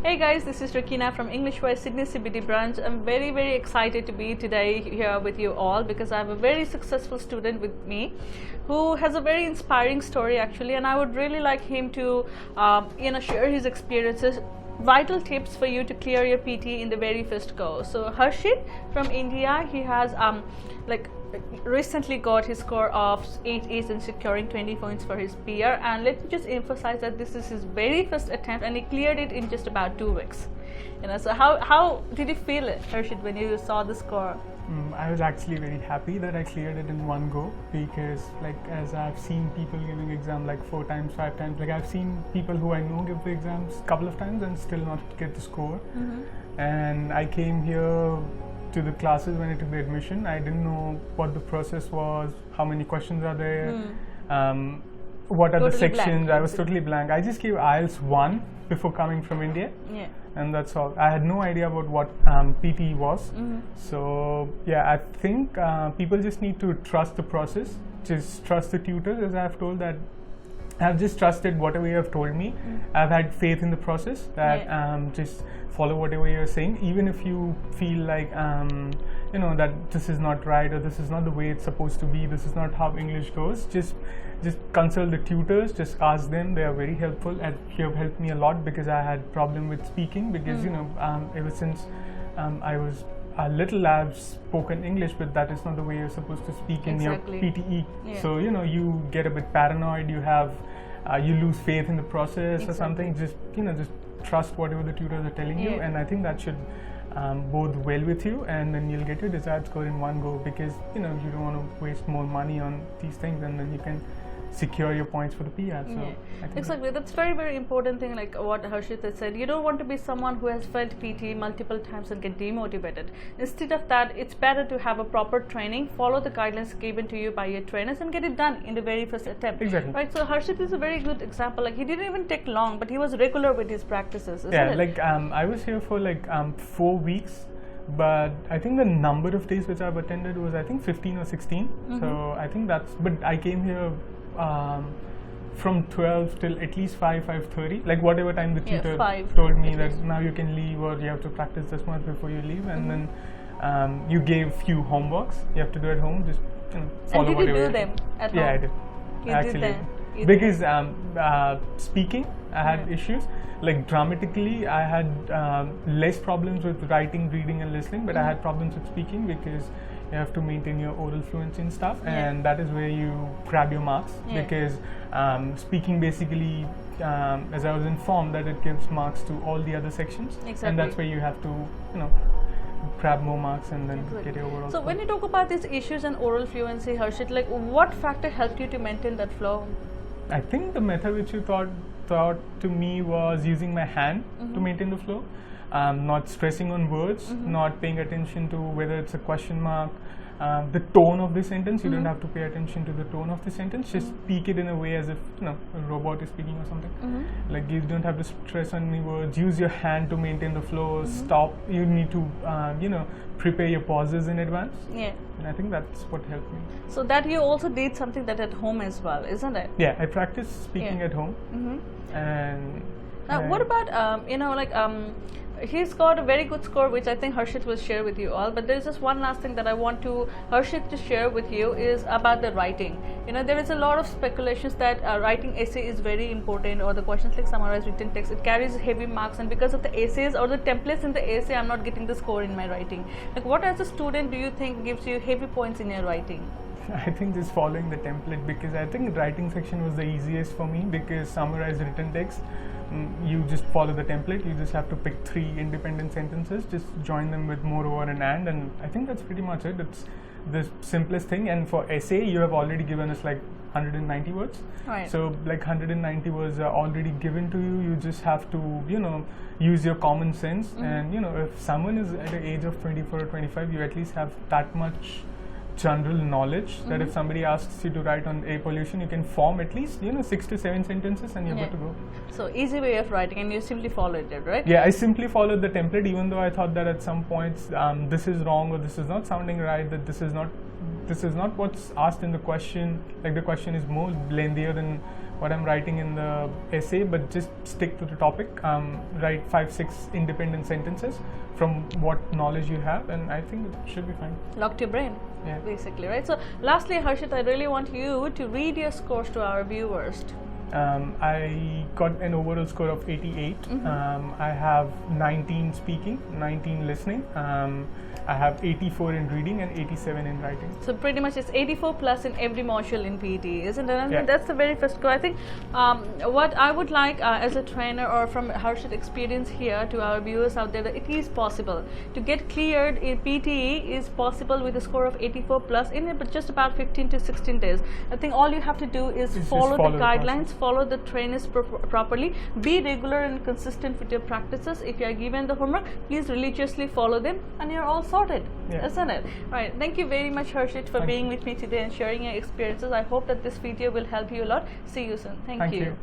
Hey guys, this is Rakina from EnglishWise Sydney CBD branch. I'm very excited to be today here with you all because I have a very successful student with me who has a very inspiring story actually, and I would really like him to share his experiences, vital tips for you to clear your PT in the very first go. So Harshit from India, he has recently got his score of 8 and securing 20 points for his PR, and let me just emphasize that this is his very first attempt and he cleared it in just about 2 weeks. So how did you feel it, Harshit, when you saw the score? I was actually very happy that I cleared it in one go, because as I've seen people giving exam 4 times, 5 times, I've seen people who I know give the exams a couple of times and still not get the score. And I came here to the classes when I took the admission. I didn't know what the process was, how many questions are there, what are the sections. I was totally blank. I just gave IELTS 1 before coming from India, and that's all. I had no idea about what PT was. So yeah, I think people just need to trust the process, just trust the tutors, as I've told that. I've just trusted whatever you have told me. I've had faith in the process that just follow whatever you're saying, even if you feel like that this is not right, or this is not the way it's supposed to be, this is not how English goes. Just consult the tutors, just ask them. They are very helpful, and they have helped me a lot because I had problem with speaking, because ever since I was a little, I've spoken English, but that is not the way you're supposed to speak in your PTE. So you get a bit paranoid, you lose faith in the process or something. Just trust whatever the tutors are telling you, and I think that should bode well with you, and then you'll get your desired score in one go, because you don't want to waste more money on these things, and then you can secure your points for the PR. So exactly, that's very important thing, like what Harshit has said. You don't want to be someone who has failed PT multiple times and get demotivated. Instead of that, it's better to have a proper training, follow the guidelines given to you by your trainers, and get it done in the very first attempt. Right? So Harshit is a very good example. He didn't even take long, but he was regular with his practices, isn't it? I was here for 4 weeks, but I think the number of days which I've attended was 15 or 16. So I think that's, but I came here from 12 till at least 5:30, whatever time the tutor told me that now you can leave, or you have to practice this much before you leave, and then you gave few homeworks you have to do at home. Just follow and whatever. Did you do them at home? Yeah, I did. Actually, because speaking, I had issues. Dramatically, I had less problems with writing, reading and listening, but I had problems with speaking, because you have to maintain your oral fluency and stuff, and that is where you grab your marks, because speaking basically, as I was informed, that it gives marks to all the other sections, and that's where you have to grab more marks and then get your overall. So when you talk about these issues and oral fluency, Harshit, what factor helped you to maintain that flow? I think the method which you taught to me was using my hand to maintain the flow. Not stressing on words, not paying attention to whether it's a question mark, the tone of the sentence. You don't have to pay attention to the tone of the sentence. Just speak it in a way as if a robot is speaking or something. You don't have to stress on any words. Use your hand to maintain the flow. Stop. You need to prepare your pauses in advance. And I think that's what helped me. So that you also did something that at home as well, isn't it? Yeah, I practiced speaking at home. And now what about he's got a very good score, which I think Harshit will share with you all, but there's just one last thing that I want Harshit to share with you, is about the writing. There is a lot of speculations that writing essay is very important, or the questions like summarized written text, it carries heavy marks, and because of the essays or the templates in the essay, I'm not getting the score in my writing. What as a student do you think gives you heavy points in your writing? I think just following the template, because I think writing section was the easiest for me, because summarized written text, you just follow the template. You just have to pick 3 independent sentences, just join them with more, over and I think that's pretty much it. It's the simplest thing. And for essay, you have already given us 190 words. So 190 words are already given to you. You just have to use your common sense, and if someone is at the age of 24 or 25, you at least have that much general knowledge that if somebody asks you to write on air pollution, you can form at least 6 to 7 sentences, and you're good to go. So easy way of writing, and you simply followed it, right? Yeah, I simply followed the template, even though I thought that at some points this is wrong, or this is not sounding right, that this is not this is not what's asked in the question. Like the question is more lengthier than what I'm writing in the essay, but just stick to the topic. Write 5-6 independent sentences from what knowledge you have, and I think it should be fine. Locked your brain. Yeah. Basically, right? So lastly, Harshit, I really want you to read your scores to our viewers. I got an overall score of 88. I have 19 speaking, 19 listening. I have 84 in reading and 87 in writing. So pretty much it's 84 plus in every module in PET, isn't it? And Yeah. that's the very first score. I think what I would like as a trainer or from Harshit experience here to our viewers out there, that it is possible to get cleared in PTE is possible with a score of 84 plus in just about 15 to 16 days. I think all you have to do is follow the guidelines, follow the trainers properly, be regular and consistent with your practices. If you are given the homework, please religiously follow them, and you're all sorted, isn't it? Right. Thank you very much, Harshit, for being with me today and sharing your experiences. I hope that this video will help you a lot. See you soon. Thank you.